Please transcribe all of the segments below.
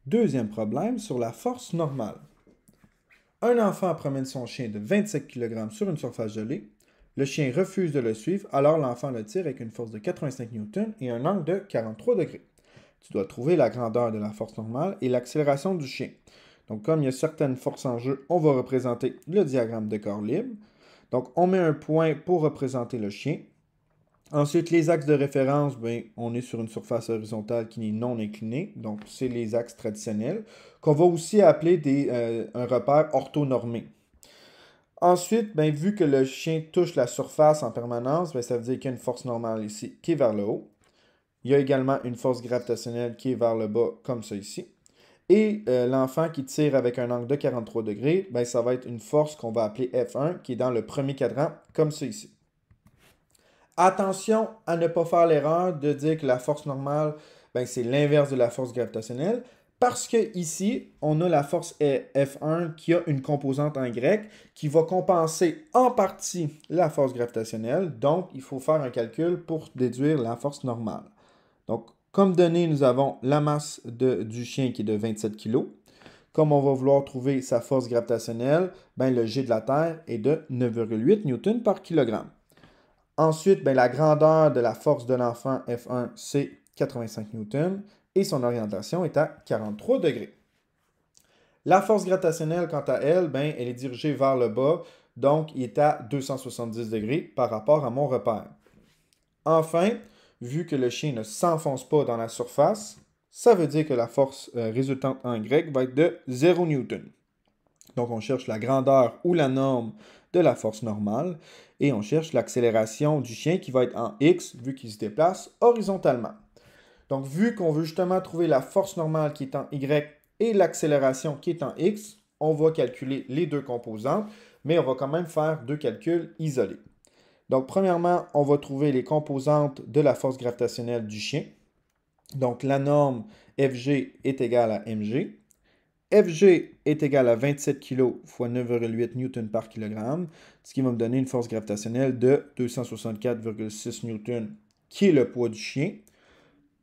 Deuxième problème sur la force normale. Un enfant promène son chien de 27 kg sur une surface gelée. Le chien refuse de le suivre, alors l'enfant le tire avec une force de 85 N et un angle de 43 degrés. Tu dois trouver la grandeur de la force normale et l'accélération du chien. Donc, comme il y a certaines forces en jeu, on va représenter le diagramme de corps libre. Donc, on met un point pour représenter le chien. Ensuite, les axes de référence, ben, on est sur une surface horizontale qui est non inclinée. Donc, c'est les axes traditionnels, qu'on va aussi appeler un repère orthonormé. Ensuite, ben, vu que le chien touche la surface en permanence, ben, ça veut dire qu'il y a une force normale ici qui est vers le haut. Il y a également une force gravitationnelle qui est vers le bas, comme ça ici. Et l'enfant qui tire avec un angle de 43 degrés, ben, ça va être une force qu'on va appeler F1, qui est dans le premier cadran, comme ça ici. Attention à ne pas faire l'erreur de dire que la force normale, ben, c'est l'inverse de la force gravitationnelle, parce que ici, on a la force F1 qui a une composante en Y qui va compenser en partie la force gravitationnelle. Donc, il faut faire un calcul pour déduire la force normale. Donc, comme données, nous avons la masse du chien qui est de 27 kg. Comme on va vouloir trouver sa force gravitationnelle, ben, le G de la Terre est de 9,8 N par kg. Ensuite, ben, la grandeur de la force de l'enfant F1, c'est 85 N et son orientation est à 43 degrés. La force gravitationnelle, quant à elle, ben, elle est dirigée vers le bas, donc il est à 270 degrés par rapport à mon repère. Enfin, vu que le chien ne s'enfonce pas dans la surface, ça veut dire que la force résultante en Y va être de 0 N. Donc, on cherche la grandeur ou la norme de la force normale et on cherche l'accélération du chien qui va être en X vu qu'il se déplace horizontalement. Donc, vu qu'on veut justement trouver la force normale qui est en Y et l'accélération qui est en X, on va calculer les deux composantes, mais on va quand même faire deux calculs isolés. Donc, premièrement, on va trouver les composantes de la force gravitationnelle du chien. Donc, la norme Fg est égale à mg. Fg est égal à 27 kg fois 9,8 N par kg, ce qui va me donner une force gravitationnelle de 264,6 N, qui est le poids du chien.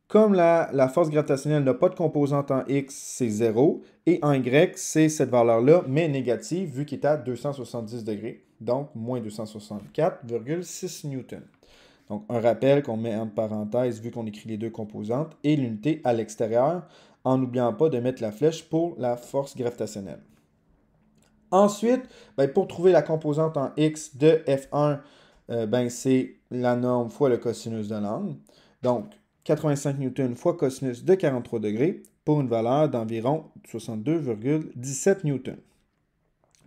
Comme la force gravitationnelle n'a pas de composante en X, c'est 0, et en Y, c'est cette valeur-là, mais négative, vu qu'il est à 270 degrés, donc moins 264,6 N. Donc, un rappel qu'on met en parenthèse, vu qu'on écrit les deux composantes, et l'unité à l'extérieur, en n'oubliant pas de mettre la flèche pour la force gravitationnelle. Ensuite, ben, pour trouver la composante en X de F1, ben, c'est la norme fois le cosinus de l'angle. Donc, 85 N fois cosinus de 43 degrés pour une valeur d'environ 62,17 N.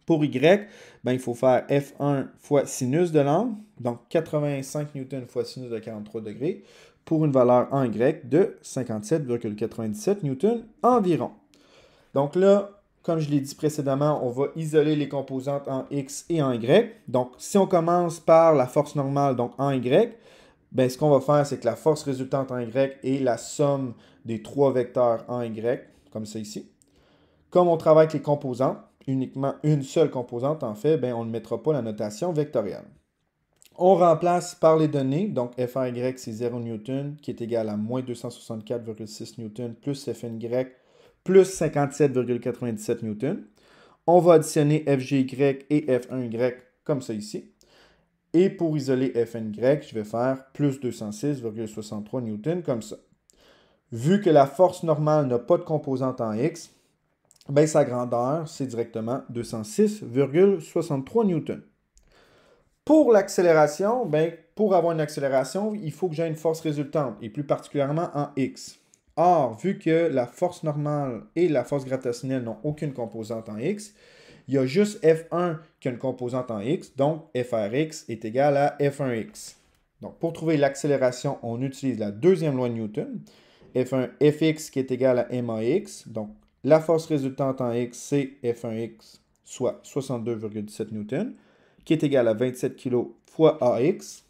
Pour Y, ben, il faut faire F1 fois sinus de l'angle, donc 85 N fois sinus de 43 degrés, pour une valeur en Y de 57,97 N environ. Donc là, comme je l'ai dit précédemment, on va isoler les composantes en X et en Y. Donc, si on commence par la force normale, donc en Y, ben, ce qu'on va faire, c'est que la force résultante en Y est la somme des trois vecteurs en Y, comme ça ici. Comme on travaille avec les composantes, uniquement une seule composante en fait, ben, on ne mettra pas la notation vectorielle. On remplace par les données, donc FRY c'est 0 N qui est égal à moins 264,6 N plus FNY plus 57,97 N. On va additionner FGY et F1Y comme ça ici. Et pour isoler FNY, je vais faire plus 206,63 N comme ça. Vu que la force normale n'a pas de composante en X, ben, sa grandeur, c'est directement 206,63 N. Pour l'accélération, ben, pour avoir une accélération, il faut que j'ai une force résultante, et plus particulièrement en X. Or, vu que la force normale et la force gravitationnelle n'ont aucune composante en X, il y a juste F1 qui a une composante en X, donc FRX est égal à F1X. Donc, pour trouver l'accélération, on utilise la deuxième loi de Newton, Fx qui est égal à MAX, donc la force résultante en X, c'est F1X, soit 62,17 N, qui est égal à 27 kg fois AX.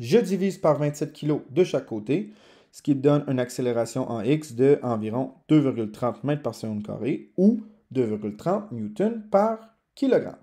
Je divise par 27 kg de chaque côté, ce qui donne une accélération en X de environ 2,30 mètres par seconde carré ou 2,30 N par kilogramme.